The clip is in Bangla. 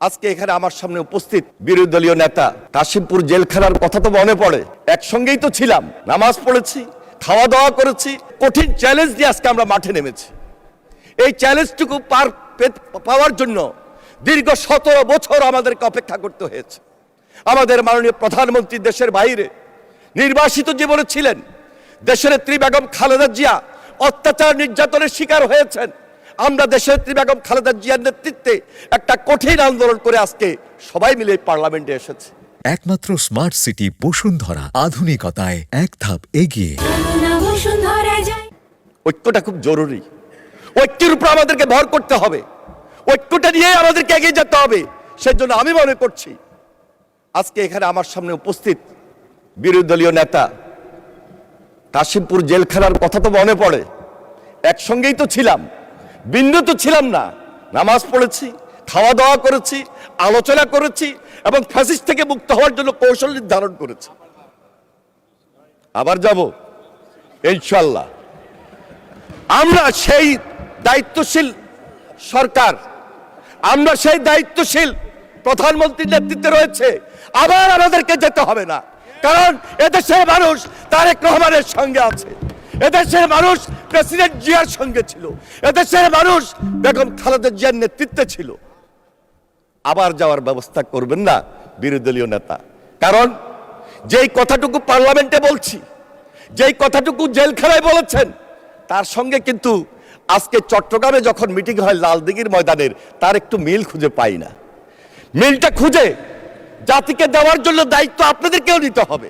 আজকে এখানে আমার সামনে উপস্থিত বিরোধী দলীয় নেতা কাশিমপুর জেলখানার কথা তো মনে পড়ে। একসঙ্গেই তো ছিলাম, নামাজ পড়েছি, খাওয়া দাওয়া করেছি, কঠিন চ্যালেঞ্জ দিয়ে আজকে আমরা মাঠে নেমেছি। এই চ্যালেঞ্জটুকু পাওয়ার জন্য দীর্ঘ 17 বছর আমাদেরকে অপেক্ষা করতে হয়েছে। আমাদের মাননীয় প্রধানমন্ত্রী দেশের বাইরে নির্বাসিত জীবনে ছিলেন। দেশনেত্রী বেগম খালেদা জিয়া অত্যাচার নির্যাতনের শিকার হয়েছেন। আমরা দেশনেত্রী বেগম খালেদা জিয়ার নেতৃত্বে একটা কঠিন আন্দোলন করে আজকে সবাই মিলে পার্লামেন্টে এসেছে। একমাত্র স্মার্ট সিটি বসুন্ধরা, আধুনিকতায় এক ধাপ এগিয়ে। ঐক্যটা খুব জরুরি। ঐক্যের উপর আমাদেরকে ভর করতে হবে, ঐক্যটা নিয়ে আমাদেরকে এগিয়ে যেতে হবে। সেজন্য আমি মনে করছি আজকে এখানে আমার সামনে উপস্থিত বিরোধী দলীয় নেতা কাশিমপুর জেলখানার কথা তো মনে পড়ে। একসঙ্গেই তো ছিলাম, ভিন্ন তো ছিলাম না। নামাজ পড়েছি, খাওয়া দাওয়া করেছি, আলোচনা করেছি এবং ফ্যাসিস্ট থেকে মুক্ত হওয়ার জন্য কৌশল নির্ধারণ করেছি। আবার যাব ইনশাআল্লাহ। আমরা সেই দায়িত্বশীল সরকার, আমরা সেই দায়িত্বশীল প্রধানমন্ত্রীর নেতৃত্বে রয়েছে। আবার আমাদেরকে যেতে হবে না, কারণ এদেশের মানুষ তারেক রহমানের সঙ্গে আছে, এদেশের মানুষ প্রেসিডেন্ট জিয়ার সঙ্গে ছিল, এদেশের মানুষ বেগম খালেদা জিয়ার নেতৃত্বে ছিল। আবার যাওয়ার ব্যবস্থা করবেন না বিরোধী দলীয় নেতা, কারণ যেই কথাটুকু পার্লামেন্টে বলছি, যেই কথাটুকু জেলখানায় বলেছেন, তার সঙ্গে কিন্তু আজকে চট্টগ্রামে যখন মিটিং হয় লালদিঘির ময়দানের, তার একটু মিল খুঁজে পাই না। মিলটা খুঁজে জাতিকে দেওয়ার জন্য দায়িত্ব আপনাদেরকেও নিতে হবে।